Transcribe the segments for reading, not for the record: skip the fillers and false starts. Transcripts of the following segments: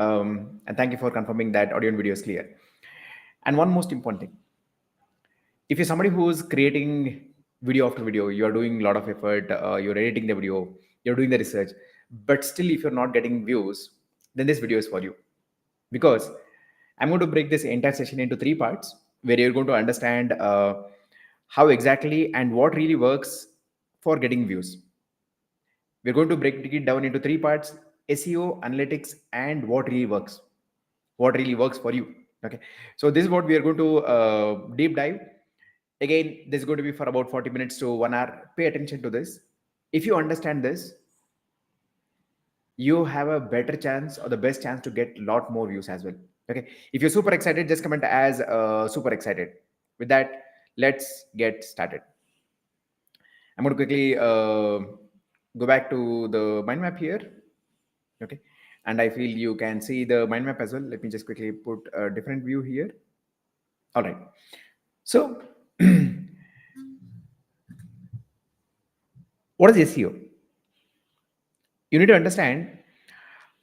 And thank you for confirming that audio and video is clear. And one most important thing, if you're somebody who's creating video after video, you're doing a lot of effort, you're editing the video, you're doing the research, but still if you're not getting views, then this video is for you. Because I'm going to break this entire session into 3 parts where you're going to understand how exactly and what really works for getting views. We're going to break it down into 3 parts: SEO, analytics, and what really works for you. Okay, so this is what we are going to deep dive. Again, this is going to be for about 40 minutes to 1 hour. Pay attention to this. If you understand this, you have a better chance or the best chance to get a lot more views as well. Okay, if you're super excited, just comment as super excited. With that, let's get started. I'm going to quickly go back to the mind map here. Okay, and I feel you can see the mind map as well. Let me just quickly put a different view here. All right, so what is SEO? You need to understand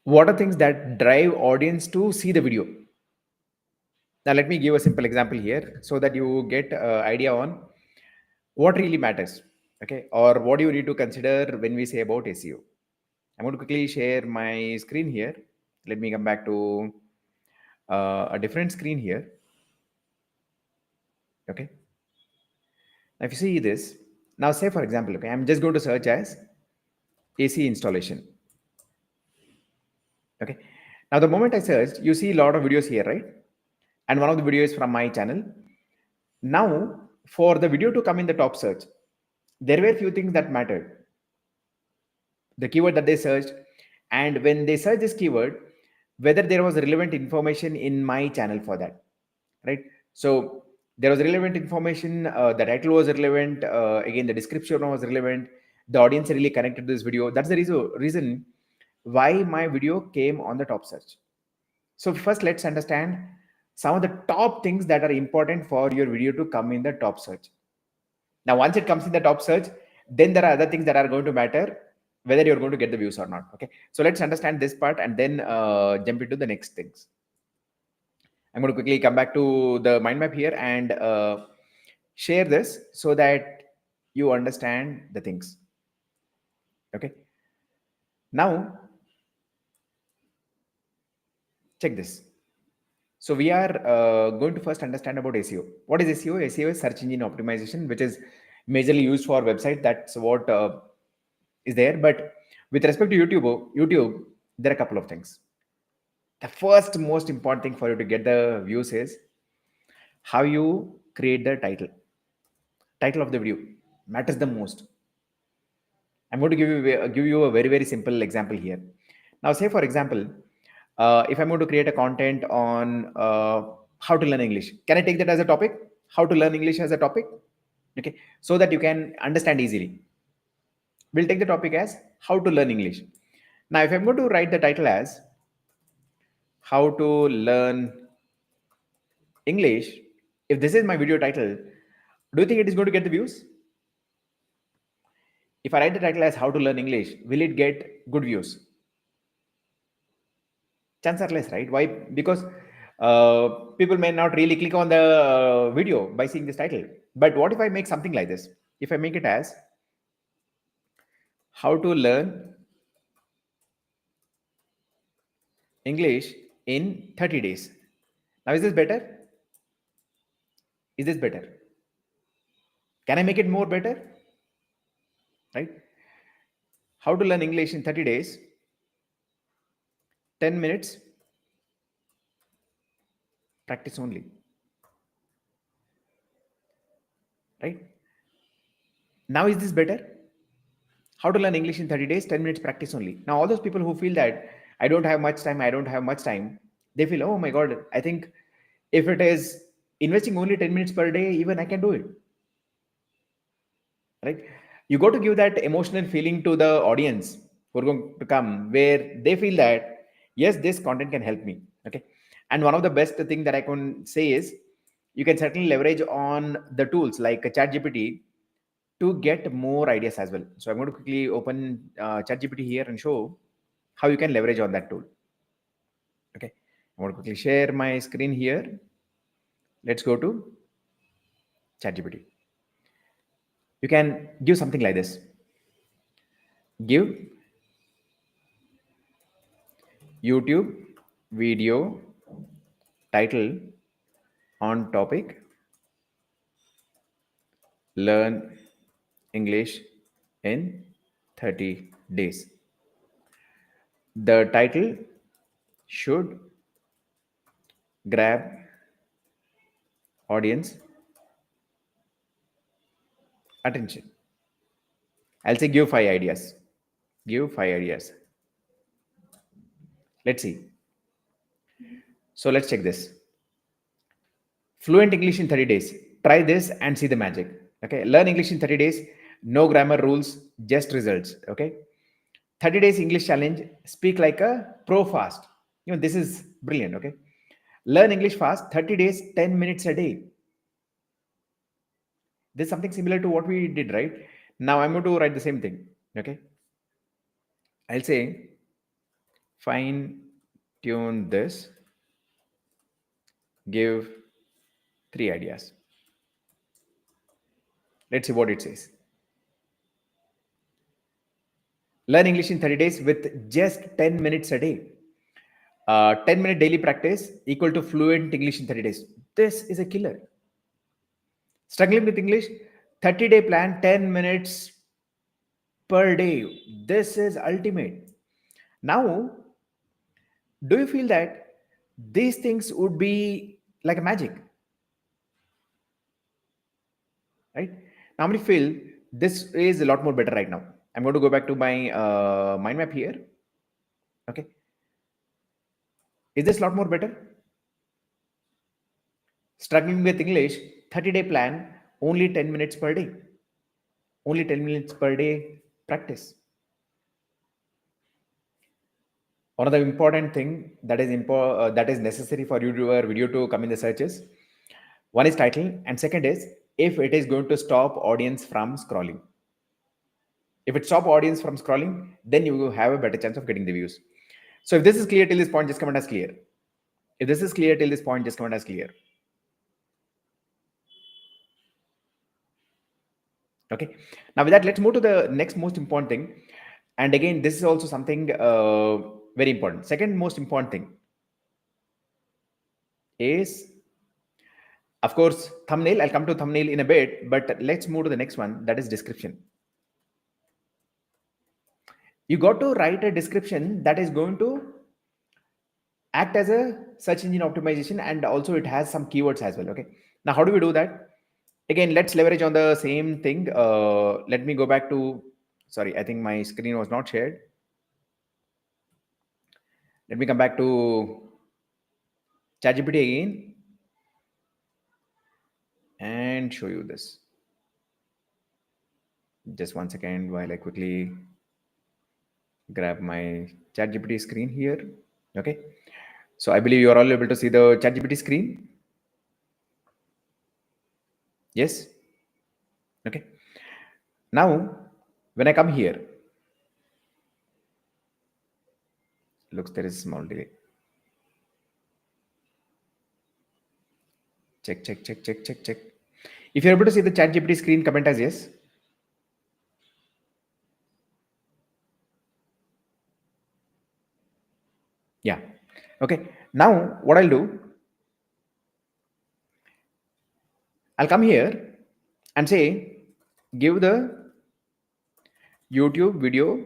what are things that drive audience to see the video. Now let me give a simple example here so that you get idea on what really matters. Okay, or what do you need to consider when we say about SEO. I'm going to quickly share my screen here. Let me come back to a different screen here. Okay, now if you see this, now say for example, okay, I'm just going to search as AC installation. Okay, now the moment I searched, you see a lot of videos here, right? And one of the videos from my channel. Now for the video to come in the top search, there were few things that mattered: the keyword that they searched, and when they search this keyword, whether there was relevant information in my channel for that, right? So there was relevant information, the title was relevant, again the description was relevant, the audience really connected to this video. That's the reason why my video came on the top search. So first let's understand some of the top things that are important for your video to come in the top search. Now once it comes in the top search, then there are other things that are going to matter, whether you're going to get the views or not. Okay, so let's understand this part and then jump into the next things. I'm going to quickly come back to the mind map here and share this so that you understand the things. Okay, now check this. So we are going to first understand about SEO. What is SEO? SEO is search engine optimization, which is majorly used for website. That's what is there. But with respect to YouTube, there are a couple of things. The first most important thing for you to get the views is how you create the title of the video matters the most. I'm going to give you a very simple example here. Now say for example, if I'm going to create a content on how to learn English, can I take that as a topic? How to learn English as a topic? Okay, so that you can understand easily. We'll take the topic as how to learn English. Now if I'm going to write the title as how to learn English, if this is my video title, do you think it is going to get the views? If I write the title as how to learn English, will it get good views? Chances are less, right? Why? Because people may not really click on the video by seeing this title. But what if I make something like this? If I make it as how to learn English in 30 days. Now, is this better? Is this better? Can I make it more better? Right? How to learn English in 30 days, 10 minutes, practice only. Right? Now, is this better? How to learn English in 30 days, 10 minutes, practice only. Now, all those people who feel that I don't have much time, they feel, oh my God, I think if it is investing only 10 minutes per day, even I can do it. Right? You got to give that emotional feeling to the audience who are going to come, where they feel that, yes, this content can help me. Okay. And one of the best thing that I can say is you can certainly leverage on the tools like ChatGPT to get more ideas as well. So I'm going to quickly open ChatGPT here and show how you can leverage on that tool. Okay, I want to quickly share my screen here. Let's go to ChatGPT. You can give something like this. Give YouTube video title on topic learn English in 30 days. The title should grab audience attention. I'll say give 5 ideas. Give 5 ideas. Let's see. So let's check this. Fluent English in 30 days. Try this and see the magic. Okay. Learn English in 30 days. No grammar rules, just results. Okay. 30 days English challenge. Speak like a pro fast. This is brilliant. Okay. Learn English fast. 30 days, 10 minutes a day. This is something similar to what we did, right? Now I'm going to write the same thing. Okay. I'll say fine tune this. Give 3 ideas. Let's see what it says. Learn English in 30 days with just 10 minutes a day. 10-minute daily practice equal to fluent English in 30 days. This is a killer. Struggling with English, 30-day plan, 10 minutes per day. This is ultimate. Now, do you feel that these things would be like a magic? Right? Now, I feel this is a lot more better right now. I'm going to go back to my mind map here. Okay. Is this a lot more better? Struggling with English, 30-day plan, only 10 minutes per day. Only 10 minutes per day practice. One of the important thing that is necessary for your video to come in the searches. One is title, and second is if it is going to stop audience from scrolling. If it stops audience from scrolling, then you will have a better chance of getting the views. So if this is clear till this point, just comment as clear. If this is clear till this point, just comment as clear. Okay. Now with that, let's move to the next most important thing. And again, this is also something very important. Second most important thing is, of course, thumbnail. I'll come to thumbnail in a bit, but let's move to the next one. That is description. You got to write a description that is going to act as a search engine optimization, and also it has some keywords as well. Okay. Now, how do we do that? Again, let's leverage on the same thing. Let me go back to, sorry, I think my screen was not shared. Let me come back to ChatGPT again and show you this. Just 1 second while I quickly grab my ChatGPT screen here. Okay. So I believe you are all able to see the ChatGPT screen. Yes. Okay. Now, when I come here, looks there is a small delay. Check. If you're able to see the ChatGPT screen, comment as yes. Yeah. Okay. Now, what I'll do, I'll come here and say, give the YouTube video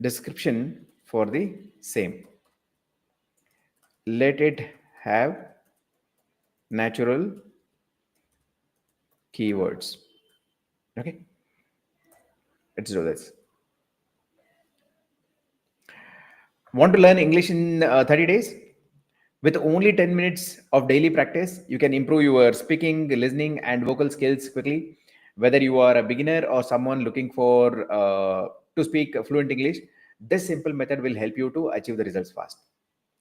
description for the same. Let it have natural keywords. Okay. Let's do this. Want to learn English in 30 days? With only 10 minutes of daily practice, you can improve your speaking, listening, and vocal skills quickly. Whether you are a beginner or someone looking for to speak fluent English, this simple method will help you to achieve the results fast.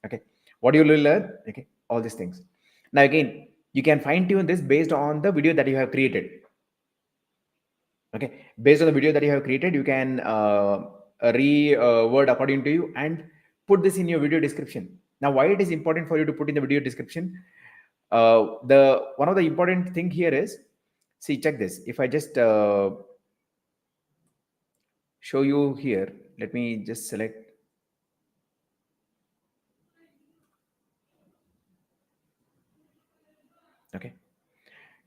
Okay. What you will learn? Okay. All these things. Now, again, you can fine tune this based on the video that you have created. Okay. Based on the video that you have created, you can reword according to you and put this in your video description. Now, why it is important for you to put in the video description? The one of the important thing here is, see, check this. If I just show you here, let me just select. Okay.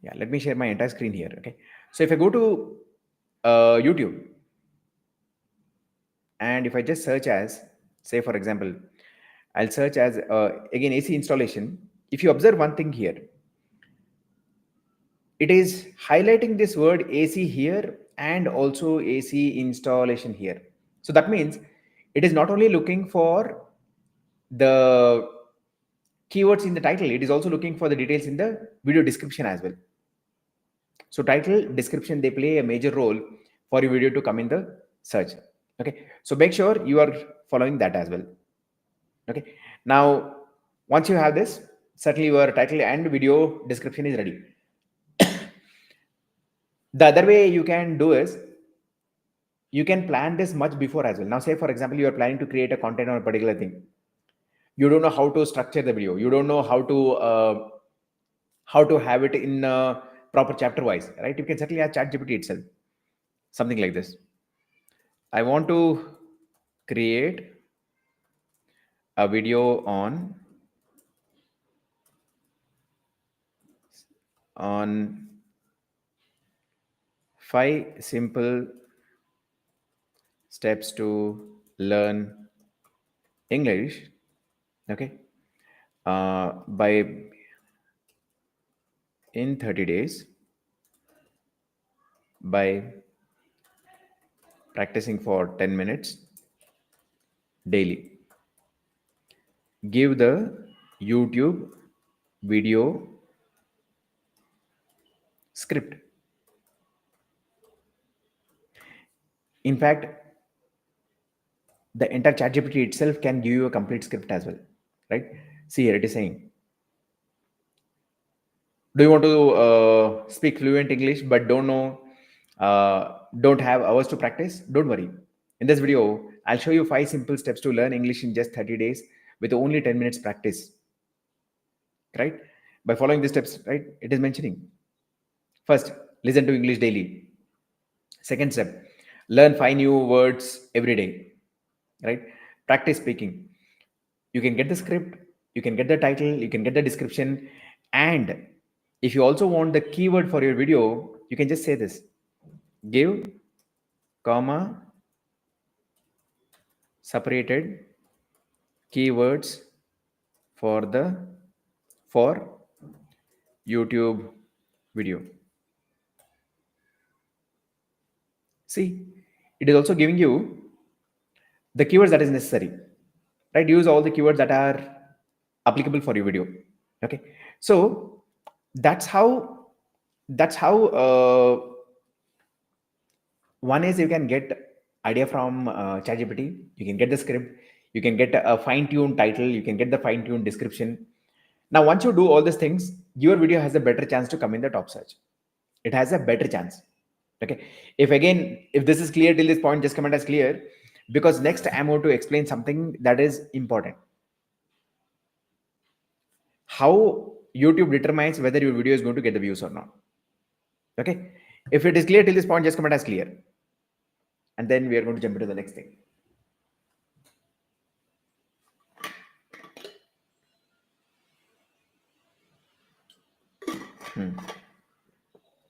Yeah, let me share my entire screen here. Okay. So if I go to YouTube, and if I just search as, say, for example, I'll search as again AC installation. If you observe one thing here, it is highlighting this word AC here and also AC installation here. So that means it is not only looking for the keywords in the title, it is also looking for the details in the video description as well. So title, description, they play a major role for your video to come in the search. Okay, so make sure you are following that as well. Okay, now once you have this, certainly your title and video description is ready. The other way you can do is, you can plan this much before as well. Now, say for example, you are planning to create a content on a particular thing. You don't know how to structure the video. You don't know how to have it in proper chapter wise, right? You can certainly ask ChatGPT itself, something like this. I want to create a video on on 5 simple steps to learn English, okay, by in 30 days by practicing for 10 minutes daily. Give the YouTube video script. In fact, the entire ChatGPT itself can give you a complete script as well, right? See here, it is saying, do you want to speak fluent English but don't have hours to practice? Don't worry. In this video, I'll show you 5 simple steps to learn English in just 30 days with only 10 minutes practice, right? By following the steps, right? It is mentioning. First, listen to English daily. Second step, learn 5 new words every day, right? Practice speaking. You can get the script, you can get the title, you can get the description, and if you also want the keyword for your video, you can just say this: give, comma, separated keywords for YouTube video. See, it is also giving you the keywords that is necessary, right? Use all the keywords that are applicable for your video. Okay, so that's how one is, you can get idea from ChatGPT. You can get the script, you can get a fine-tuned title, you can get the fine-tuned description. Now once you do all these things, your video has a better chance to come in the top search. It has a better chance. Okay, if this is clear till this point, just comment as clear, because next I'm going to explain something that is important. How YouTube determines whether your video is going to get the views or not. Okay, if it is clear till this point, just comment as clear, and then we are going to jump into the next thing.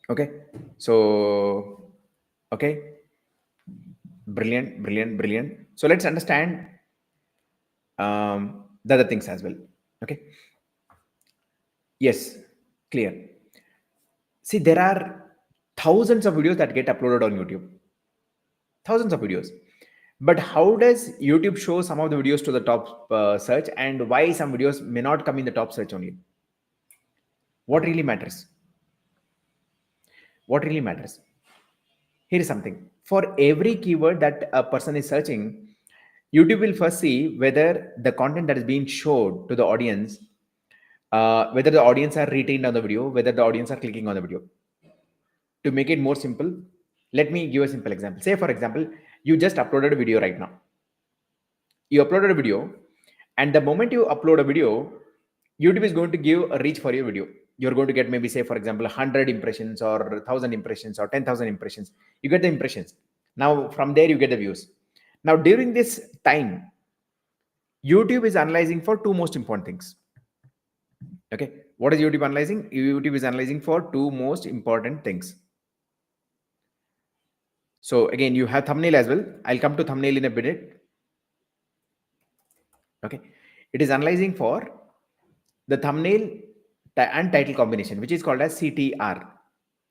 Okay, so okay, brilliant. So let's understand the other things as well. Okay, yes, clear. See, there are thousands of videos that get uploaded on YouTube, thousands of videos, but how does YouTube show some of the videos to the top search, and why some videos may not come in the top search only? What really matters? What really matters? Here is something. For every keyword that a person is searching, YouTube will first see whether the content that is being showed to the audience, whether the audience are retained on the video, whether the audience are clicking on the video. To make it more simple, let me give a simple example. Say, for example, You just uploaded a video right now. You uploaded a video, and the moment you upload a video, YouTube is going to give a reach for your video. You're going to get maybe, say, for example, 100 impressions or 1,000 impressions or 10,000 impressions. You get the impressions. Now, from there, you get the views. Now, during this time, YouTube is analyzing for two most important things. Okay. What is YouTube analyzing? YouTube is analyzing for two most important things. So again, you have thumbnail as well. I'll come to thumbnail in a minute. Okay. It is analyzing for the thumbnail and title combination, which is called as CTR.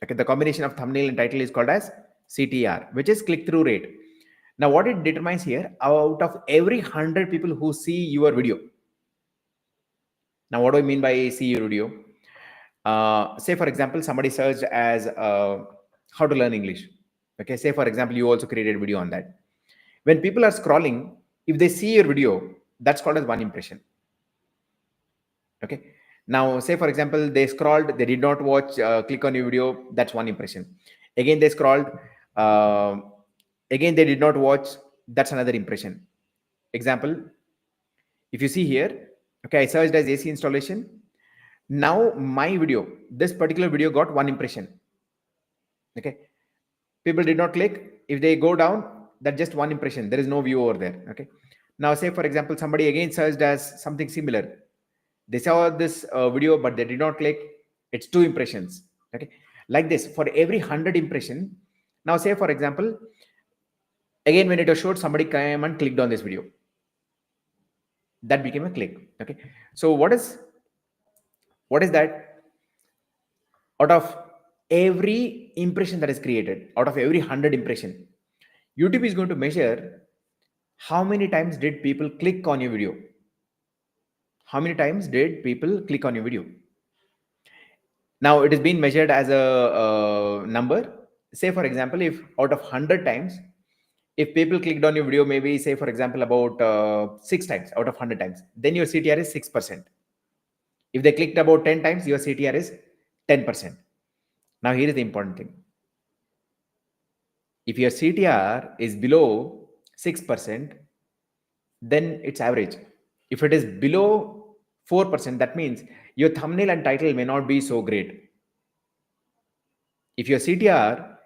Okay. The combination of thumbnail and title is called as CTR, which is click-through rate. Now, what it determines here, out of every 100 people who see your video. Now, what do I mean by see your video? Say, for example, somebody searched as how to learn English. Okay. Say, for example, you also created a video on that. When people are scrolling, if they see your video, that's called as one impression. Okay. Now, say, for example, they scrolled, they did not watch, click on your video, that's one impression. Again, they scrolled, again, they did not watch, that's another impression. Example, if you see here, okay, I searched as AC installation. Now, my video, this particular video got one impression. Okay. People did not click. If they go down, that's just one impression. There is no view over there. Okay. Now, say, for example, somebody again searched as something similar. They saw this video, but they did not click. It's two impressions. Okay. Like this, for every 100 impression. Now, say, for example, again, when it was showed, somebody came and clicked on this video. That became a click. Okay. So what is that? Out of every impression that is created, out of every 100 impression, YouTube is going to measure how many times did people click on your video. How many times did people click on your video? Now, it is being measured as a number. Say, for example, if out of 100 times, if people clicked on your video, maybe say, for example, about 6 times out of 100 times, then your CTR is 6%. If they clicked about 10 times, your CTR is 10%. Now, here is the important thing. If your CTR is below 6%, then it's average. If it is below 4%, that means your thumbnail and title may not be so great. If your CTR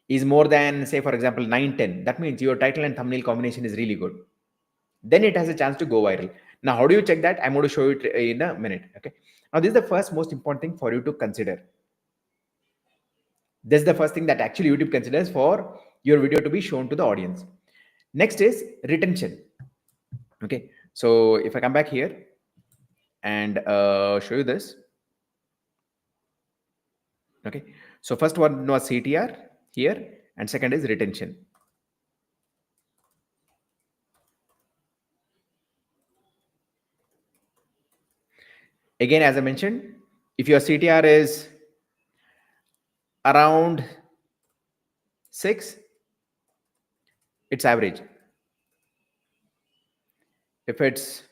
is more than, say, for example, 9-10, that means your title and thumbnail combination is really good. Then it has a chance to go viral. Now, how do you check that? I'm going to show it in a minute. Okay. Now, this is the first most important thing for you to consider. This is the first thing that actually YouTube considers for your video to be shown to the audience. Next is retention. Okay. So if I come back here and show you this. Okay. So first one was CTR here, and second is retention. Again, as I mentioned, if your CTR is around 6, it's average. If it's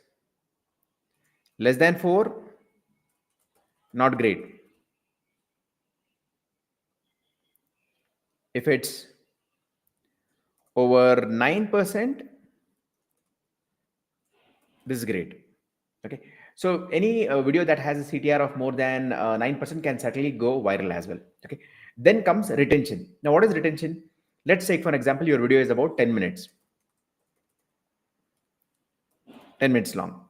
less than 4, not great. If it's over 9%, this is great. Okay. So any video that has a CTR of more than 9% can certainly go viral as well. Okay. Then comes retention. Now, what is retention? Let's take, for example, your video is about 10 minutes. 10 minutes long.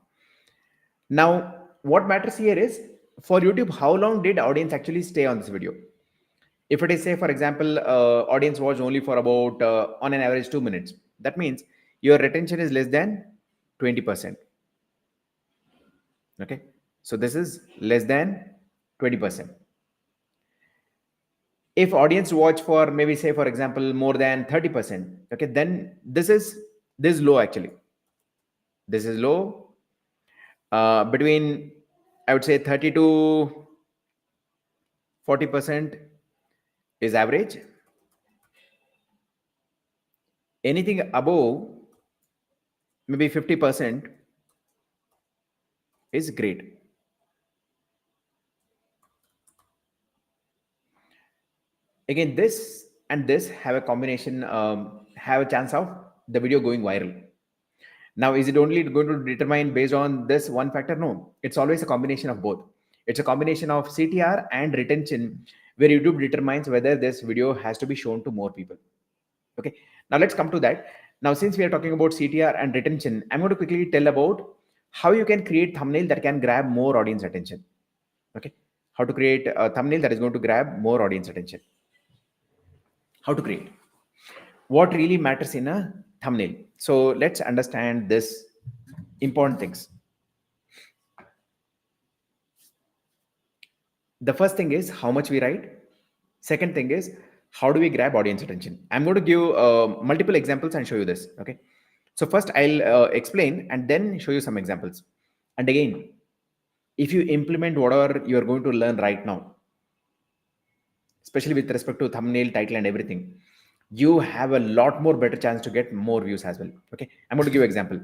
Now, what matters here is for YouTube, how long did audience actually stay on this video? If it is, say, for example, audience watch only for about on an average 2 minutes, that means your retention is less than 20%. Okay. So this is less than 20%. If audience watch for maybe, say, for example, more than 30%, okay, then this is low actually. This is low. Between, I would say, 30 to 40% is average. Anything above maybe 50% is great. Again, this and this have a combination, have a chance of the video going viral. Now, is it only going to determine based on this one factor? No, it's always a combination of both. It's a combination of CTR and retention, where YouTube determines whether this video has to be shown to more people. Okay, now let's come to that. Now, since we are talking about CTR and retention, I'm going to quickly tell about how you can create thumbnail that can grab more audience attention. Okay, how to create a thumbnail that is going to grab more audience attention. How to create, what really matters in a thumbnail. So let's understand this important things. The first thing is how much we write. Second thing is how do we grab audience attention. I'm going to give multiple examples and show you this. Okay, so first I'll explain and then show you some examples. And again, if you implement whatever you're going to learn right now, especially with respect to thumbnail, title and everything, you have a lot more better chance to get more views as well. Okay, I'm going to give an example.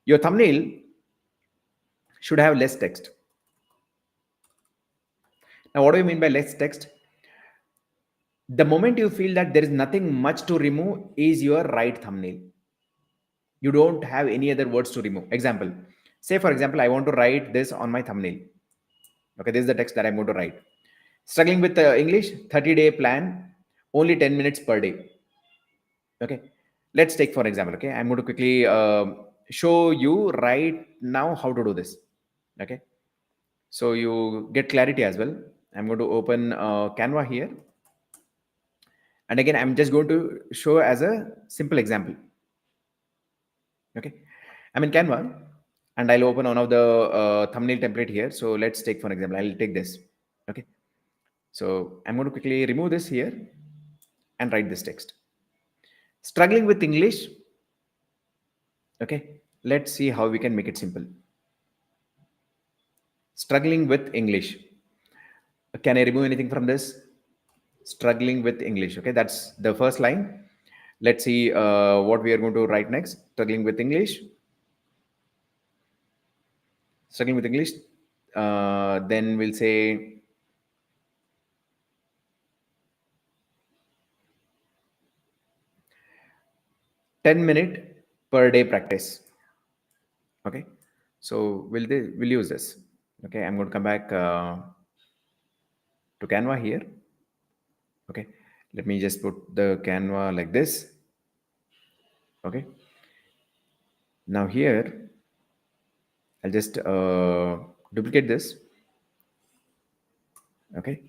Your thumbnail should have less text. Now, what do you mean by less text? The moment you feel that there is nothing much to remove is your right thumbnail. You don't have any other words to remove. Example, say for example, I want to write this on my thumbnail. Okay, this is the text that I'm going to write. Struggling with English, 30-day plan, only 10 minutes per day. Okay, let's take for example. Okay, I'm going to quickly show you right now how to do this. Okay, so you get clarity as well. I'm going to open Canva here. And again, I'm just going to show as a simple example. Okay, I'm in Canva and I'll open one of the thumbnail template here. So let's take for example, I'll take this. Okay, so I'm going to quickly remove this here and write this text. Struggling with English. Okay, let's see how we can make it simple. Struggling with English. Can I remove anything from this? Struggling with English. Okay, that's the first line. Let's see what we are going to write next. Struggling with English. Struggling with English. Then we'll say "10-minute per day practice." Okay, so we'll use this. Okay, I'm going to come back to Canva here. Okay, let me just put the Canva like this. Okay, now here I'll just duplicate this. Okay,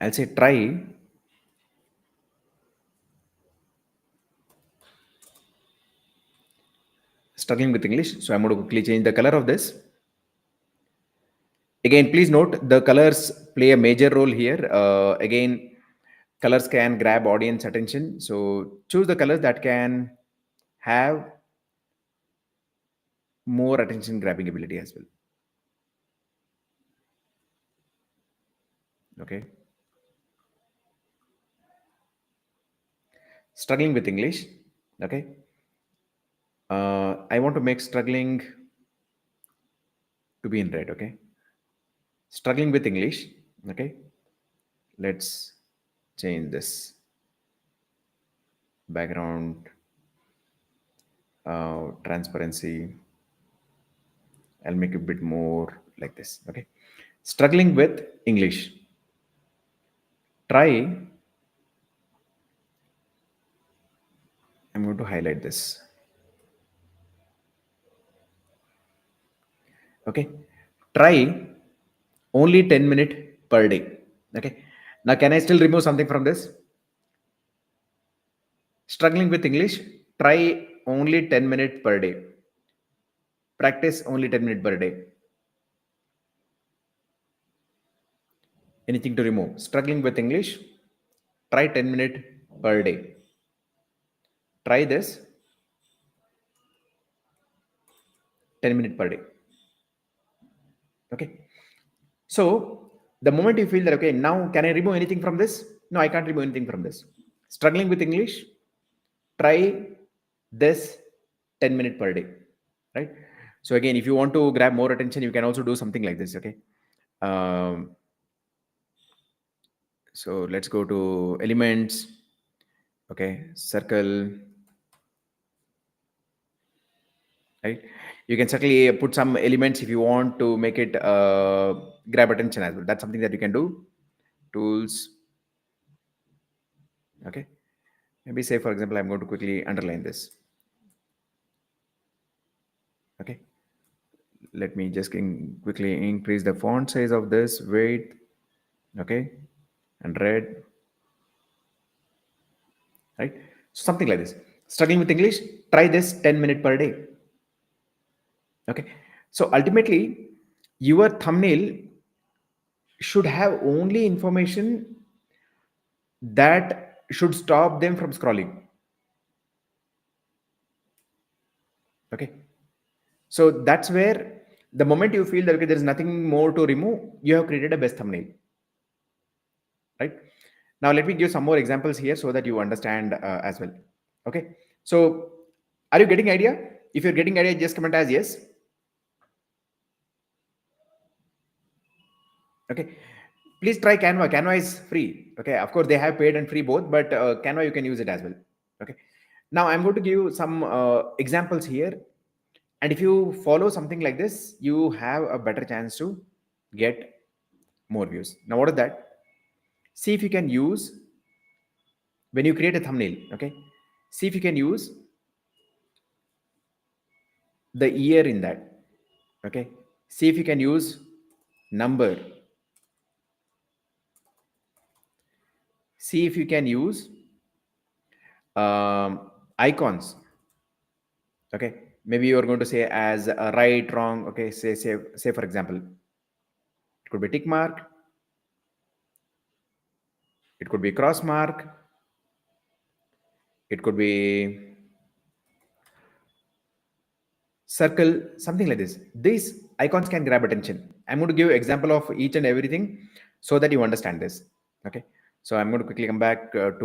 I'll say try struggling with English. So I'm going to quickly change the color of this. Again, please note the colors play a major role here. Again, colors can grab audience attention. So choose the colors that can have more attention grabbing ability as well. Okay. Struggling with English. Okay. I want to make struggling to be in red. Okay. Struggling with English. Okay. Let's change this background transparency. I'll make it a bit more like this. Okay. Struggling with English. Try. I'm going to highlight this. Okay. Try only 10 minutes per day. Okay. Now, can I still remove something from this? Struggling with English. Try only 10 minutes per day. Practice only 10 minutes per day. Anything to remove? Struggling with English. Try 10 minutes per day. Try this 10 minutes per day. Okay. So the moment you feel that, okay, now can I remove anything from this? No, I can't remove anything from this. Struggling with English, try this 10 minutes per day, right? So again, if you want to grab more attention, you can also do something like this. Okay. So let's go to elements. Okay, circle. Right, you can certainly put some elements if you want to make it grab attention as well. That's something that you can do. Tools. Okay, maybe say for example I'm going to quickly underline this. Okay, let me just quickly increase the font size of this, weight. Okay, and red. Right, something like this. Struggling with English, try this 10 minutes per day. Okay, so ultimately your thumbnail should have only information that should stop them from scrolling. Okay, so that's where the moment you feel that okay, there is nothing more to remove, you have created a best thumbnail. Right, now let me give some more examples here so that you understand as well. Okay, so are you getting idea? If you're getting idea, just comment as yes. Okay, please try Canva is free. Okay, of course they have paid and free both, but Canva you can use it as well. Okay, now I'm going to give you some examples here, and if you follow something like this, you have a better chance to get more views. Now what is that? See if you can use, when you create a thumbnail, okay, see if you can use the year in that. Okay, see if you can use number, see if you can use icons. Okay, maybe you are going to say as right, wrong. Okay, say for example, it could be tick mark, it could be cross mark, it could be circle, something like this. These icons can grab attention. I'm going to give example of each and everything so that you understand this. Okay, so I'm going to quickly come back um,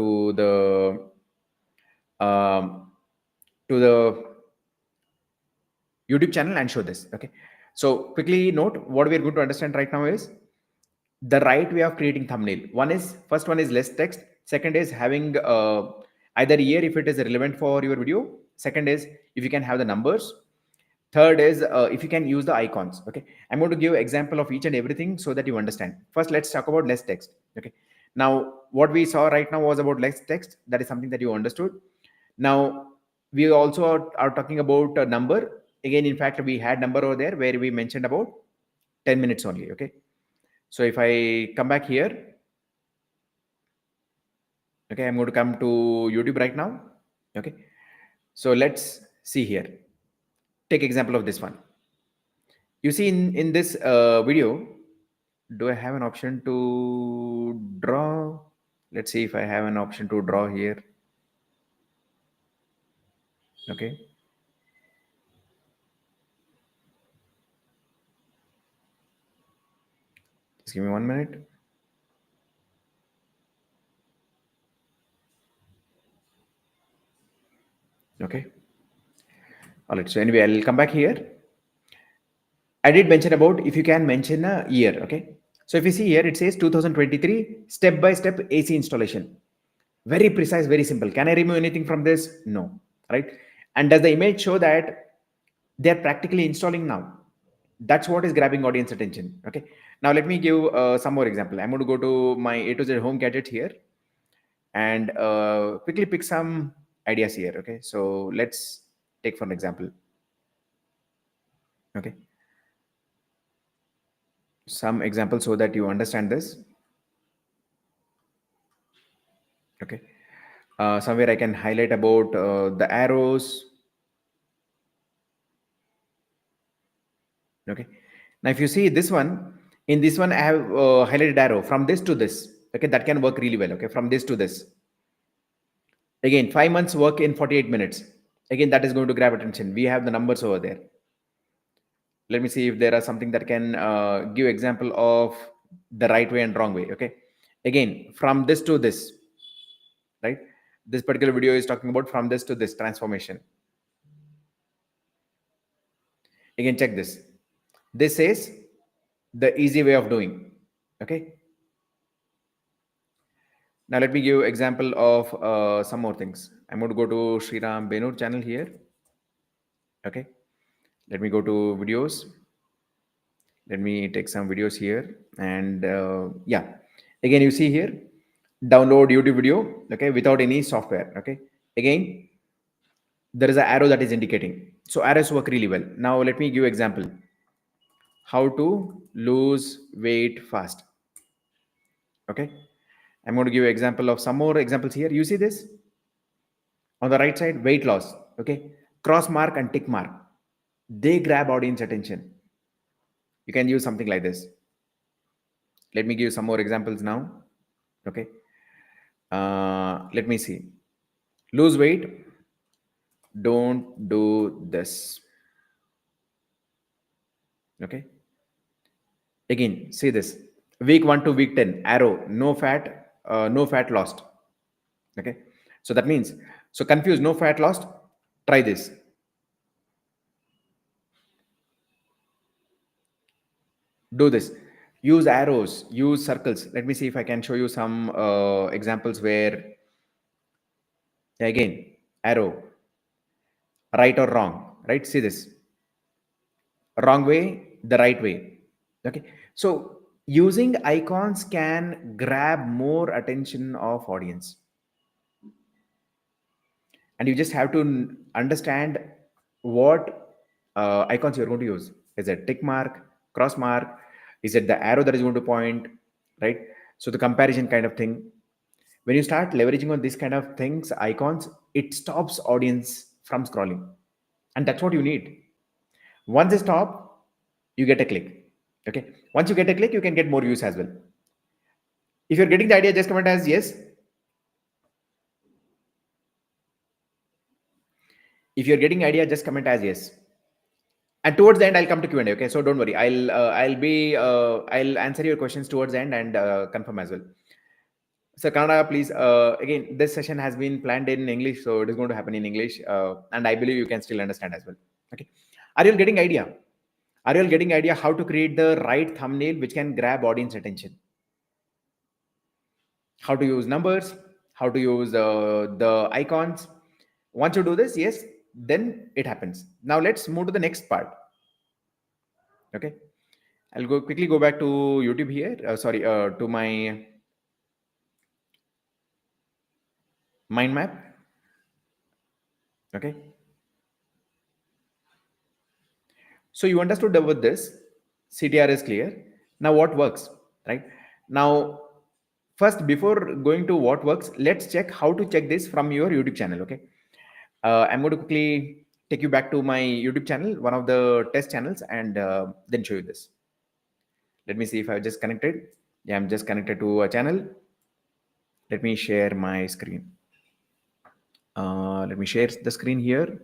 to the YouTube channel and show this. Okay, so quickly note what we are going to understand right now is the right way of creating thumbnail. First one is less text. Second is having either year if it is relevant for your video. Second is if you can have the numbers. Third is if you can use the icons. Okay, I'm going to give example of each and everything so that you understand. First, let's talk about less text. Okay, now what we saw right now was about less text. That is something that you understood. Now we also are talking about a number. Again, in fact, we had number over there where we mentioned about 10 minutes only. Okay, so if I come back here, okay, I'm going to come to YouTube right now. Okay, so let's see here. Take example of this one. You see in this video, do I have an option to draw? Let's see if I have an option to draw here. Okay. Just give me 1 minute. Okay. All right. So anyway, I'll come back here. I did mention about if you can mention a year. Okay. So if you see here, it says 2023 step-by-step AC installation. Very precise, very simple. Can I remove anything from this? No. Right. And does the image show that they're practically installing now? That's what is grabbing audience attention. Okay. Now let me give some more example. I'm going to go to my A to Z home gadget here and quickly pick some ideas here. Okay, so let's take for an example. Okay, some examples so that you understand this. Okay, somewhere I can highlight about the arrows. Okay, now if you see this one, in this one I have highlighted arrow from this to this. Okay, that can work really well. Okay, from this to this. Again, 5 months work in 48 minutes. Again, that is going to grab attention. We have the numbers over there. Let me see if there are something that can give example of the right way and wrong way. Okay, again, from this to this, right? This particular video is talking about from this to this transformation. Again, check this. This is the easy way of doing. Okay, Now let me give example of some more things. I'm going to go to Sriram Benur channel here. Okay, let me go to videos. Let me take some videos here, and yeah, again you see here, download YouTube video. Okay, without any software. Okay, again there is an arrow that is indicating. So arrows work really well. Now let me give example. How to lose weight fast. Okay, I'm going to give you example of some more examples here. You see this on the right side, weight loss. Okay, cross mark and tick mark, they grab audience attention. You can use something like this. Let me give you some more examples now. Okay, let me see. Lose weight, don't do this. Okay, again see this, week 1 to week 10, arrow, no fat lost. Okay, so that means, so confused, no fat lost, try this. Do this, use arrows, use circles. Let me see if I can show you some examples where, again, arrow, right or wrong, right? See this, wrong way, the right way. Okay, so using icons can grab more attention of audience, and you just have to understand what icons you're going to use. Is it tick mark, cross mark, is it the arrow that is going to point, right? So the comparison kind of thing, when you start leveraging on this kind of things, icons, it stops audience from scrolling, and that's what you need. Once they stop, you get a click. Okay, once you get a click, you can get more views as well. If you're getting the idea, just comment as yes. If you're getting idea, just comment as yes. And towards the end, I'll come to Q&A. Okay, so don't worry, I'll answer your questions towards the end and confirm as well. So Kannada, please, again, this session has been planned in English, so it is going to happen in English, and I believe you can still understand as well. Okay, are you all getting idea? Are you all getting idea how to create the right thumbnail which can grab audience attention? How to use numbers, how to use the icons. Once you do this, yes, then it happens. Now let's move to the next part. Okay, I'll quickly go back to YouTube here. Sorry, to my mind map. Okay, so you understood about this. CTR is clear. Now what works, right? Now, first, before going to what works, let's check how to check this from your YouTube channel. Okay, I'm going to quickly take you back to my YouTube channel, one of the test channels, and then show you this. Let me see if I just connected. Yeah, I'm just connected to a channel. Let me share my screen. Let me share the screen here.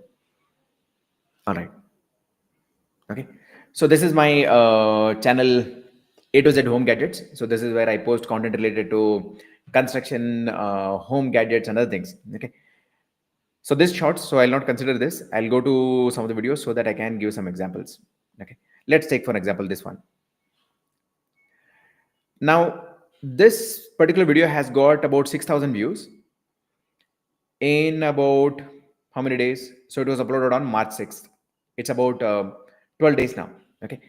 All right. Okay. So this is my channel, A to Z Home Gadgets. So this is where I post content related to construction, home gadgets, and other things. Okay. So this shorts, so I'll not consider this. I'll go to some of the videos so that I can give some examples. Okay. Let's take, for example, this one. Now, this particular video has got about 6,000 views in about how many days? So it was uploaded on March 6th. It's about 12 days now. Okay.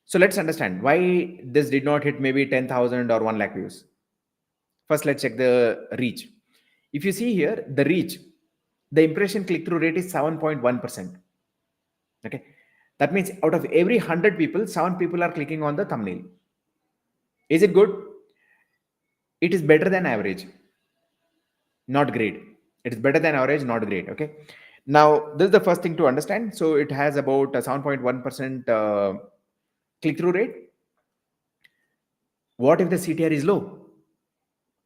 So let's understand why this did not hit maybe 10,000 or 1 lakh views. First, let's check the reach. If you see here, the reach, the impression click-through rate is 7.1%. Okay. That means out of every 100 people, 7 people are clicking on the thumbnail. Is it good? It is better than average, not great. It is better than average, not great. Okay. Now, this is the first thing to understand. So it has about a 7.1% click-through rate. What if the CTR is low?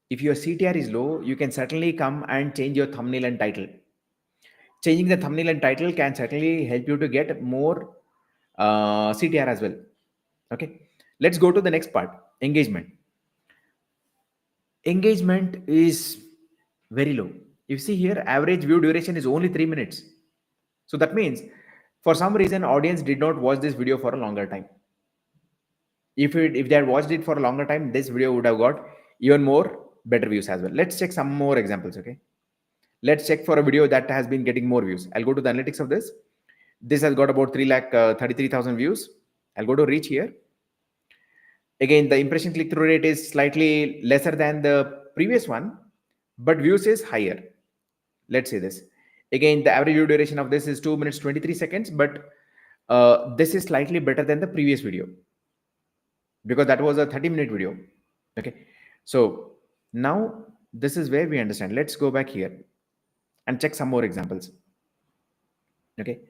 If your CTR is low, you can certainly come and change your thumbnail and title. Changing the thumbnail and title can certainly help you to get more CTR as well. Okay. Let's go to the next part, engagement. Engagement is very low. You see here, average view duration is only 3 minutes. So that means for some reason, audience did not watch this video for a longer time. If they had watched it for a longer time, this video would have got even more better views as well. Let's check some more examples. Okay, let's check for a video that has been getting more views. I'll go to the analytics of this. This has got about 3,33,000 views. I'll go to reach here. Again, the impression click-through rate is slightly lesser than the previous one, but views is higher. Let's say this. Again, the average video duration of this is 2 minutes 23 seconds, but this is slightly better than the previous video because that was a 30-minute video. Okay, so now this is where we understand. Let's go back here and check some more examples. Okay,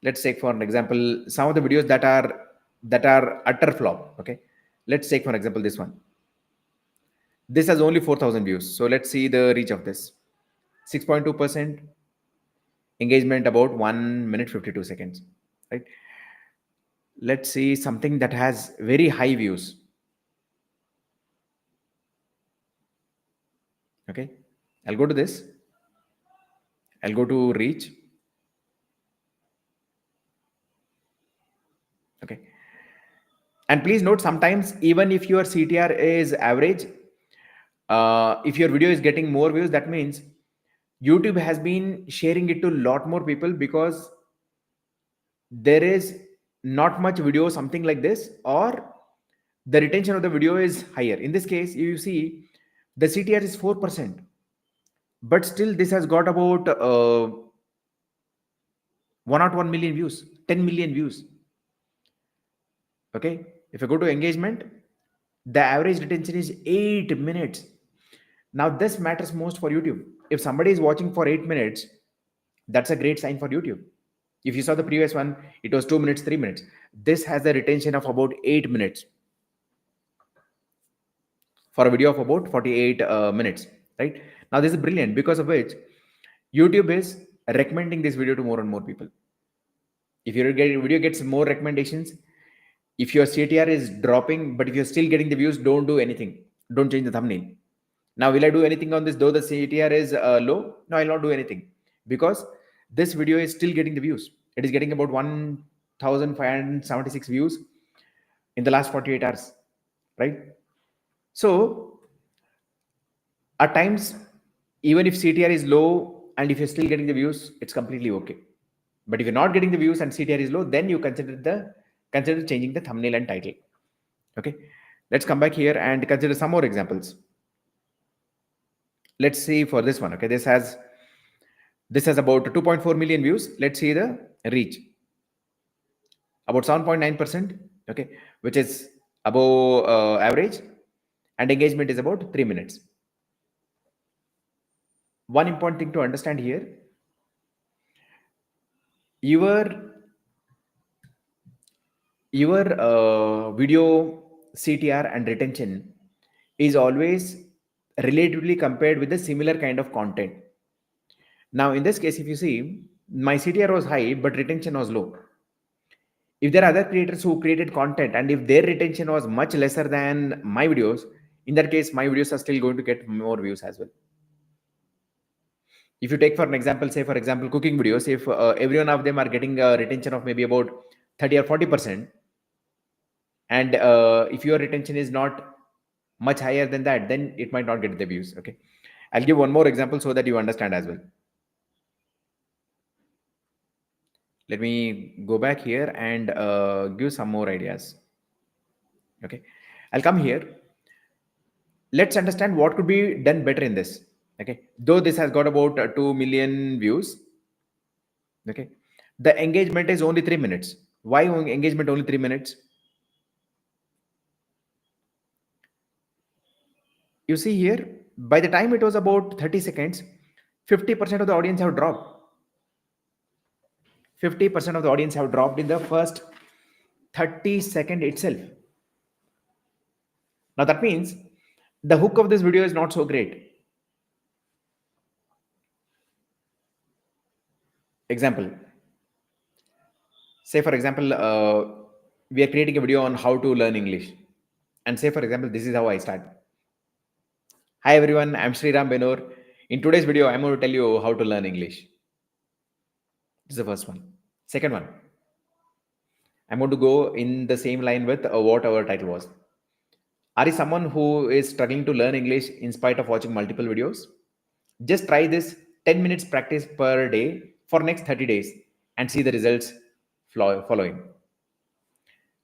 let's take for an example some of the videos that are utter flop. Okay, let's take for example this one. This has only 4,000 views. So let's see the reach of this. 6.2%. Engagement about 1 minute 52 seconds. Right. Let's see something that has very high views. Okay. I'll go to this. I'll go to reach. Okay. And please note, sometimes even if your CTR is average, if your video is getting more views, that means YouTube has been sharing it to a lot more people because there is not much video, something like this, or the retention of the video is higher. In this case, you see the CTR is 4%, but still this has got about 101 million views, 10 million views. Okay, if I go to engagement, the average retention is 8 minutes. Now this matters most for YouTube. If somebody is watching for 8 minutes, that's a great sign for YouTube. If you saw the previous one, it was 2 minutes, 3 minutes. This has a retention of about 8 minutes for a video of about 48 minutes, right? Now this is brilliant, because of which YouTube is recommending this video to more and more people. If your video gets more recommendations, if your CTR is dropping, but if you're still getting the views, don't do anything. Don't change the thumbnail. Now, will I do anything on this though the CTR is low? No, I'll not do anything, because this video is still getting the views. It is getting about 1,576 views in the last 48 hours, right? So at times, even if CTR is low and if you're still getting the views, it's completely okay. But if you're not getting the views and CTR is low, then you consider changing the thumbnail and title. Okay, let's come back here and consider some more examples. Let's see for this one. Okay, this has about 2.4 million views. Let's see the reach, about 7.9%. Okay, which is above average, and engagement is about 3 minutes. One important thing to understand here, your video CTR and retention is always relatively compared with the similar kind of content. Now in this case, if you see, my CTR was high but retention was low. If there are other creators who created content and if their retention was much lesser than my videos, in that case my videos are still going to get more views as well. If you take for an example, say for example cooking videos, if every one of them are getting a retention of maybe about 30 or 40%, and if your retention is not much higher than that, then it might not get the views. Okay, I'll give one more example so that you understand as well. Let me go back here and give some more ideas. Okay, I'll come here. Let's understand what could be done better in this. Okay, though this has got about 2 million views. Okay, the engagement is only 3 minutes. Why engagement only 3 minutes? You see here, by the time it was about 30 seconds, 50% of the audience have dropped. 50% of the audience have dropped in the first 30 seconds itself. Now that means the hook of this video is not so great. Example, say for example, we are creating a video on how to learn English. And say for example, this is how I start. Hi everyone, I'm Sriram, Benur. In today's video, I'm going to tell you how to learn English. This is the first one. Second one, I'm going to go in the same line with what our title was. Are you someone who is struggling to learn English in spite of watching multiple videos? Just try this 10 minutes practice per day for next 30 days and see the results following.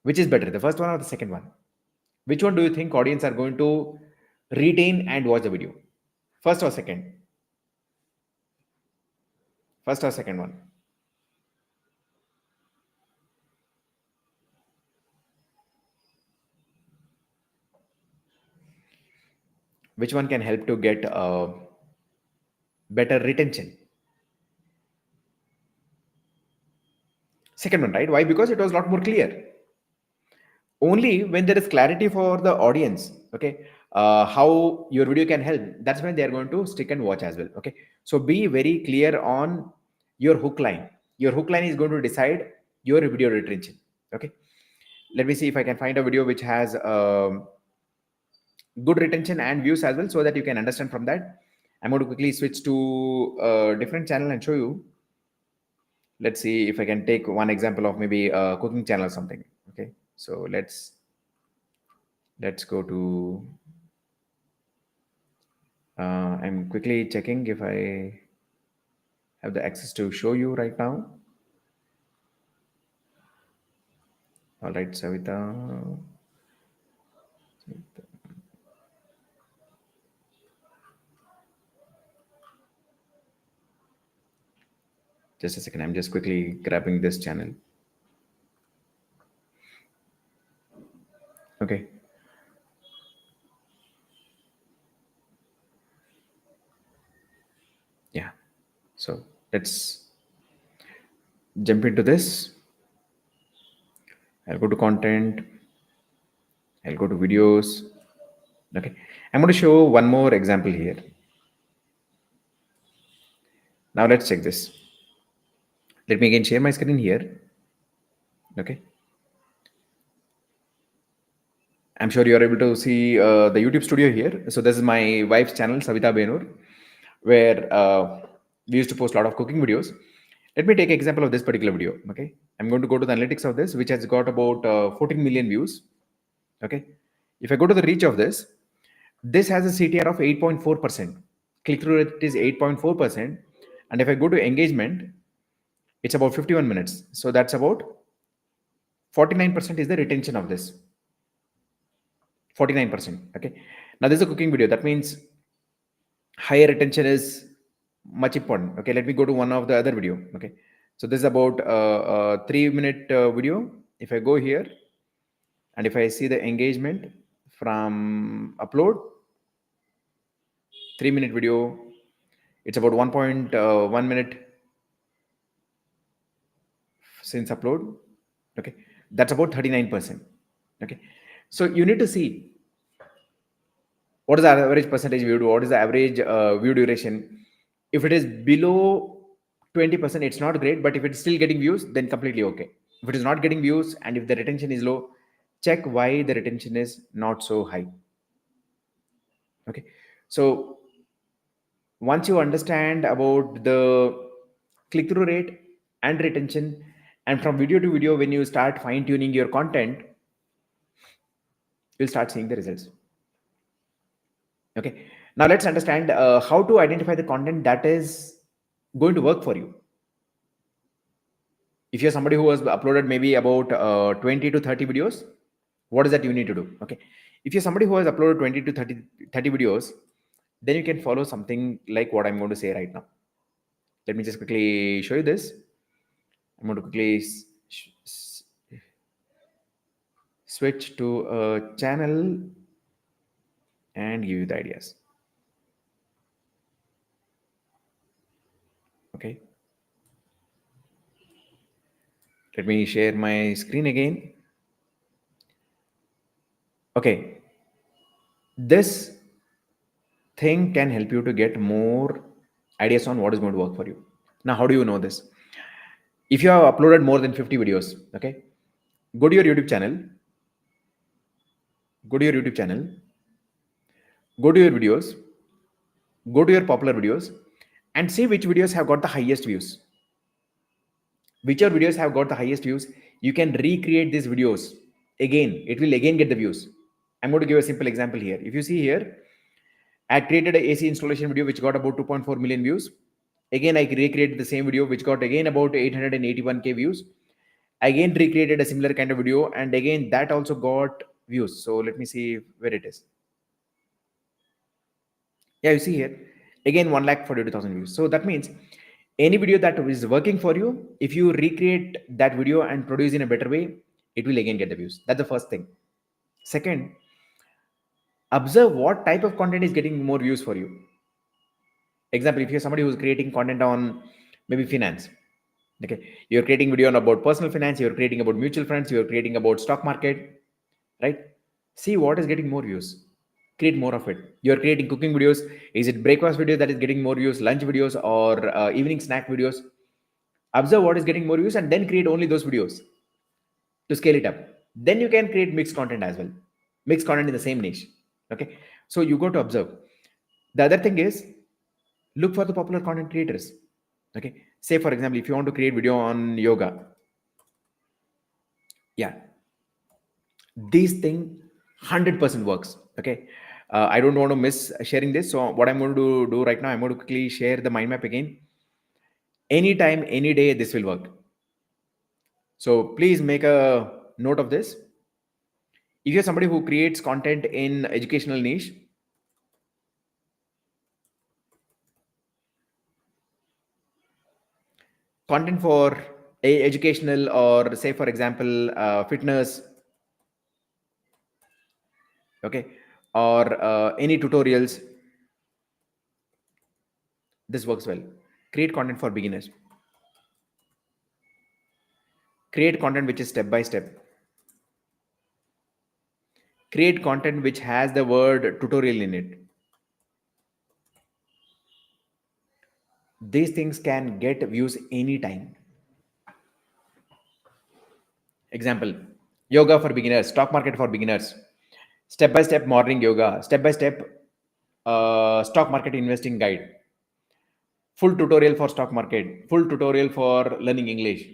Which is better, the first one or the second one? Which one do you think audience are going to retain and watch the video? First or second? First or second one? Which one can help to get better retention? Second one, right? Why? Because it was a lot more clear. Only when there is clarity for the audience, okay, how your video can help, that's when they are going to stick and watch as well. Okay, so be very clear on your hook line. Your hook line is going to decide your video retention. Okay, let me see if I can find a video which has good retention and views as well, so that you can understand from that. I'm going to quickly switch to a different channel and show you. Let's see if I can take one example of maybe a cooking channel or something. Okay, so let's go to I'm quickly checking if I have the access to show you right now. All right, Savita. Just a second, I'm just quickly grabbing this channel. Okay. Yeah. So let's jump into this. I'll go to content. I'll go to videos. Okay. I'm going to show one more example here. Now let's check this. Let me again share my screen here. Okay. I'm sure you're able to see the YouTube studio here. So this is my wife's channel, Savita Benur, where we used to post a lot of cooking videos. Let me take an example of this particular video. Okay, I'm going to go to the analytics of this, which has got about 14 million views. Okay, if I go to the reach of this, this has a CTR of 8.4%. Click-through rate is 8.4%, and if I go to engagement, it's about 51 minutes. So that's about 49% is the retention of this. 49%. Okay, now this is a cooking video. That means higher retention is much important. Okay, let me go to one of the other video. Okay, so this is about a 3-minute video. If I go here and if I see the engagement from upload, 3-minute video, it's about 1.1 minute since upload. Okay, that's about 39%. Okay, so you need to see what is the average percentage viewed, what is the average view duration. If it is below 20%, it's not great, but if it's still getting views, then completely okay. If it is not getting views and if the retention is low, check why the retention is not so high. Okay, so once you understand about the click-through rate and retention, and from video to video, when you start fine-tuning your content, you'll start seeing the results. Okay, now let's understand how to identify the content that is going to work for you. If you're somebody who has uploaded maybe about 20 to 30 videos, what is that you need to do? Okay, if you're somebody who has uploaded 20 to 30 videos, then you can follow something like what I'm going to say right now. Let me just quickly show you this. I'm going to quickly switch to a channel and give you the ideas. Okay, let me share my screen again. Okay, this thing can help you to get more ideas on what is going to work for you. Now, how do you know this? If you have uploaded more than 50 videos, okay, go to your YouTube channel, go to your YouTube channel, go to your videos, go to your popular videos, and see which videos have got the highest views. Whichever videos have got the highest views, you can recreate these videos again. It will again get the views. I'm going to give a simple example here. If you see here, I created a AC installation video which got about 2.4 million views. Again, I recreated the same video which got again about 881k views. Again, recreated a similar kind of video, and again that also got views. So let me see where it is. Yeah, you see here, again 1,42,000 views. So that means any video that is working for you, if you recreate that video and produce in a better way, it will again get the views. That's the first thing. Second, observe what type of content is getting more views for you. Example, if you're somebody who's creating content on maybe finance, okay, you're creating video on about personal finance, you're creating about mutual funds, you're creating about stock market, right? See what is getting more views, create more of it. You're creating cooking videos, is it breakfast video that is getting more views, lunch videos, or evening snack videos? Observe what is getting more views and then create only those videos to scale it up. Then you can create mixed content as well, mixed content in the same niche. Okay, so you go to observe. The other thing is, look for the popular content creators. Okay, say for example, if you want to create video on yoga, yeah, this thing 100% works. Okay, I don't want to miss sharing this, so what I'm going to do right now, I'm going to quickly share the mind map again. Anytime, any day, this will work. So please make a note of this. If you're somebody who creates content in educational niche, content for a educational, or say for example fitness, okay, or any tutorials, this works well. Create content for beginners, create content which is step by step, create content which has the word tutorial in it. These things can get views anytime. Example, yoga for beginners, stock market for beginners, step by step morning yoga, step by step stock market investing guide, full tutorial for stock market, full tutorial for learning English.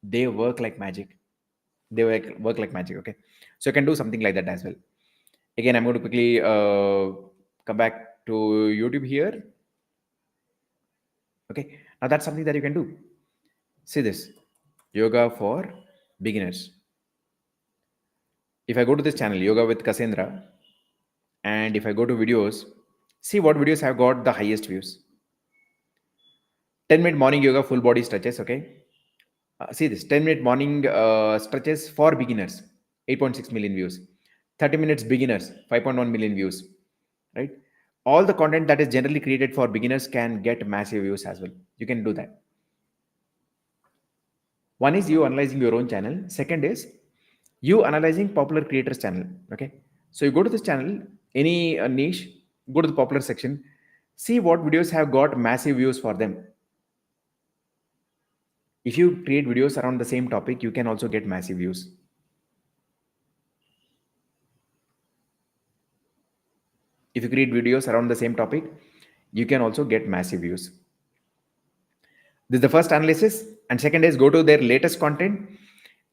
They work like magic. They work like magic. Okay, so you can do something like that as well. Again, I'm going to quickly come back to YouTube here. Okay, now that's something that you can do. See this, yoga for beginners. If I go to this channel, yoga with Cassandra, and if I go to videos, see what videos have got the highest views. 10-minute morning yoga full body stretches. Okay, see this, 10-minute morning stretches for beginners, 8.6 million views. 30 minutes beginners, 5.1 million views, right? All the content that is generally created for beginners can get massive views as well. You can do that. One is you analyzing your own channel. Second is you analyzing popular creators channel. Okay, so you go to this channel, any niche, go to the popular section, see what videos have got massive views for them. If you create videos around the same topic, you can also get massive views. If you create videos around the same topic, you can also get massive views. This is the first analysis. And second is go to their latest content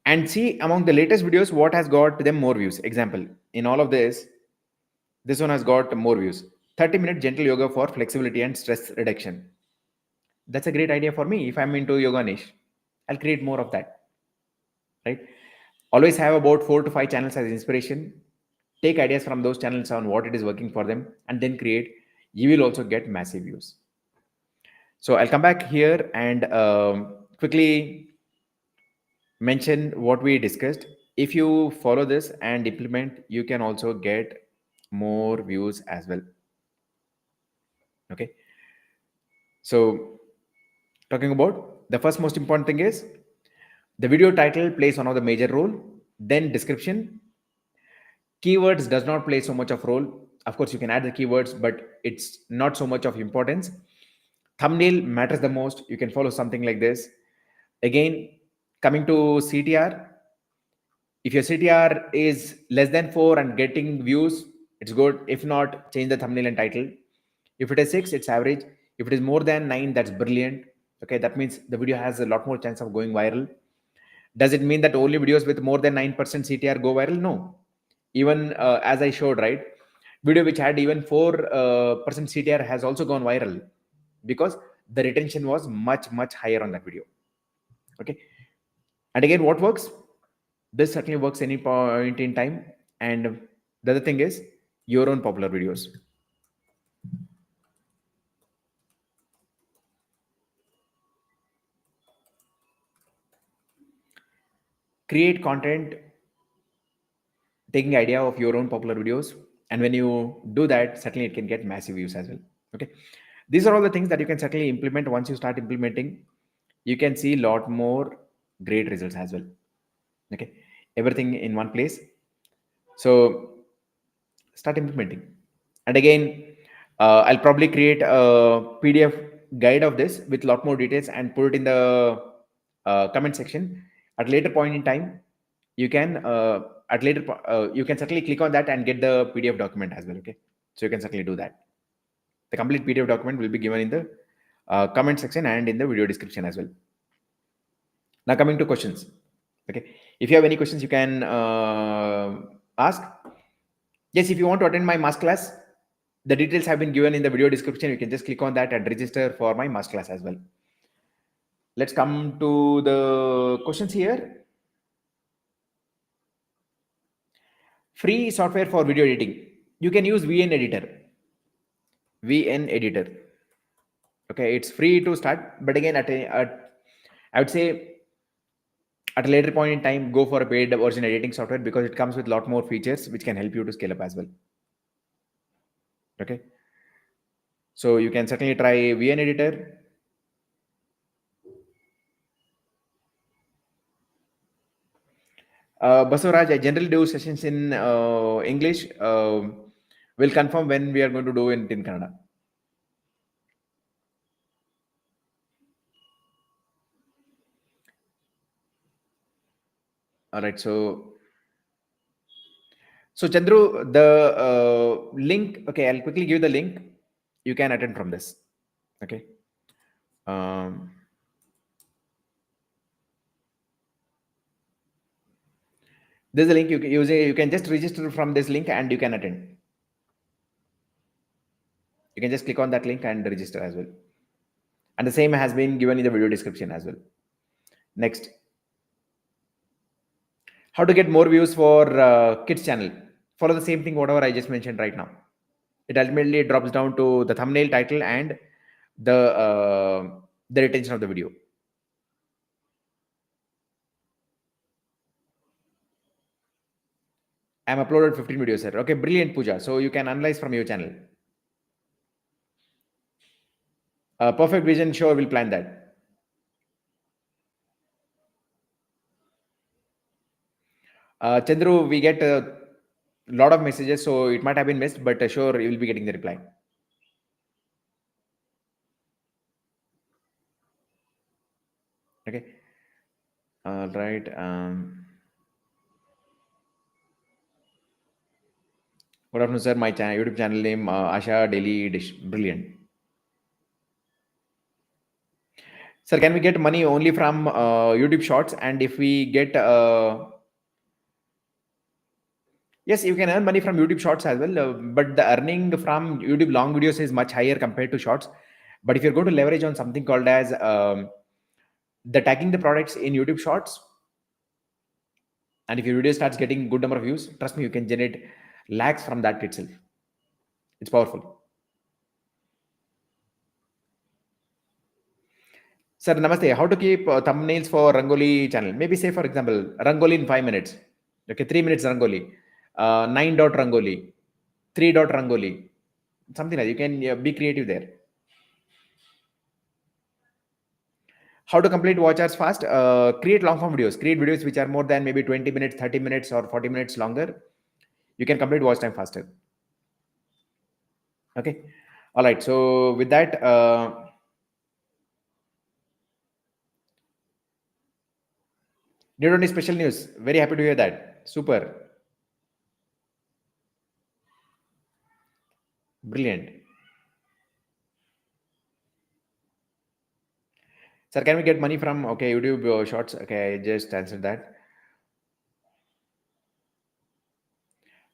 and see among the latest videos what has got them more views. Example, in all of this one has got more views. 30-minute gentle yoga for flexibility and stress reduction. That's a great idea for me. If I'm into yoga niche, I'll create more of that, right? Always have about 4 to 5 channels as inspiration. Take ideas from those channels on what it is working for them and then create. You will also get massive views. So I'll come back here and quickly mention what we discussed. If you follow this and implement, you can also get more views as well. Okay, so talking about the first most important thing is the video title plays one of the major role, then description. Keywords does not play so much of role. Of course you can add the keywords, but it's not so much of importance. Thumbnail matters the most. You can follow something like this. Again, coming to CTR, if your CTR is less than 4 and getting views, it's good. If not, change the thumbnail and title. If it is 6, it's average. If it is more than 9, that's brilliant. Okay, that means the video has a lot more chance of going viral. Does it mean that only videos with more than 9% CTR go viral? No. Even as I showed, right, video which had even 4% CTR has also gone viral because the retention was much higher on that video. Okay, and again, what works? This certainly works any point in time. And the other thing is your own popular videos. Create content taking idea of your own popular videos, and when you do that, certainly it can get massive views as well. Okay, these are all the things that you can certainly implement. Once you start implementing, you can see a lot more great results as well. Okay, everything in one place. So start implementing. And again, I'll probably create a PDF guide of this with a lot more details and put it in the comment section. At a later point in time, you can you can certainly click on that and get the PDF document as well. Okay, so you can certainly do that. The complete PDF document will be given in the comment section and in the video description as well. Now coming to questions. Okay, if you have any questions, you can ask. Yes, if you want to attend my masterclass, the details have been given in the video description. You can just click on that and register for my masterclass as well. Let's come to the questions here. Free software for video editing. You can use VN editor. VN editor. Okay, it's free to start, but again, I would say at a later point in time, go for a paid version editing software because it comes with a lot more features which can help you to scale up as well. Okay, so you can certainly try VN editor. Basuraj, I generally do sessions in English. We'll confirm when we are going to do it in Kannada. All right. So Chandru, the link. Okay, I'll quickly give the link. You can attend from this. Okay. There's a link you can use. You can just register from this link and you can attend. You can just click on that link and register as well. And the same has been given in the video description as well. Next, how to get more views for kids channel. Follow the same thing whatever I just mentioned right now. It ultimately drops down to the thumbnail, title, and the retention of the video. I'm uploaded 15 videos, sir. Okay, brilliant, Pooja. So you can analyze from your channel. Perfect vision. Sure, we'll plan that. Chandru, we get a lot of messages, so it might have been missed, but sure, you will be getting the reply. Okay. All right. Good afternoon, sir. My YouTube channel name Asha Daily Dish. Brilliant. Sir, can we get money only from YouTube Shorts? And if we get yes, you can earn money from YouTube Shorts as well, but the earning from YouTube long videos is much higher compared to Shorts. But if you're going to leverage on something called as the tagging the products in YouTube Shorts, and if your video starts getting good number of views, trust me, you can generate lakhs from that itself. It's powerful. Sir, namaste. How to keep thumbnails for Rangoli channel? Maybe say, for example, Rangoli in 5 minutes. Okay, 3 minutes Rangoli, 9 dot Rangoli, 3 dot Rangoli, something like that. You can be creative there. How to complete watch hours fast? Create long form videos. Create videos which are more than maybe 20 minutes, 30 minutes, or 40 minutes longer. You can complete watch time faster. Okay. All right. So with that, did any special news? Very happy to hear that. Super. Brilliant. Sir, can we get money from YouTube Shorts? Okay, I just answered that.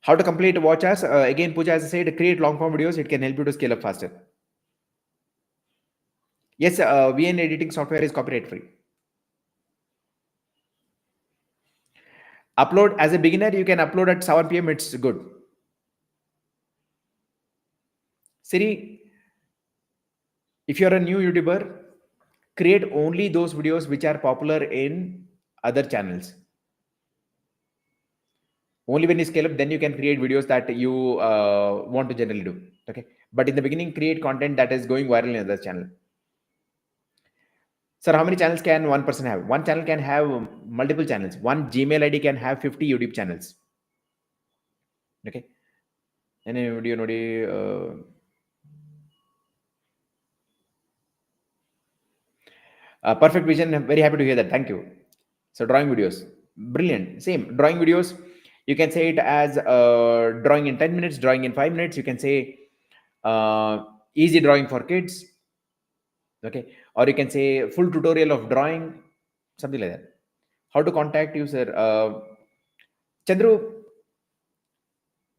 How to complete watch as? Again, Pooja, as I said, create long form videos. It can help you to scale up faster. Yes, VN editing software is copyright free. Upload as a beginner, you can upload at 7 p.m. It's good. Siri, if you're a new YouTuber, create only those videos which are popular in other channels. Only when you scale up, then you can create videos that you want to generally do. Okay, but in the beginning, create content that is going viral in other channel. Sir, how many channels can one person have? One channel can have multiple channels. One Gmail ID can have 50 YouTube channels. Okay. Any video perfect vision. Very happy to hear that. Thank you. So drawing videos, brilliant. Same drawing videos. You can say it as drawing in 10 minutes, drawing in 5 minutes. You can say easy drawing for kids. Okay, or you can say full tutorial of drawing, something like that. How to contact you, sir? Chandru,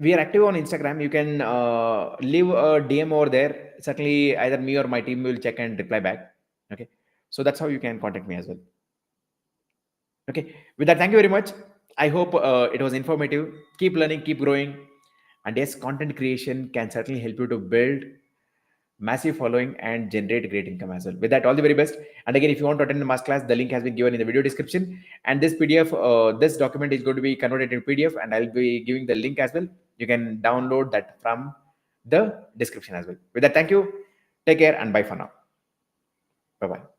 we are active on Instagram. You can leave a DM over there. Certainly, either me or my team will check and reply back. Okay, so that's how you can contact me as well. Okay, with that, thank you very much. I hope it was informative. Keep learning, keep growing, and yes, content creation can certainly help you to build massive following and generate great income as well. With that, all the very best. And again, if you want to attend the masterclass, the link has been given in the video description. And this PDF, this document is going to be converted into PDF, and I'll be giving the link as well. You can download that from the description as well. With that, thank you. Take care and bye for now. Bye bye.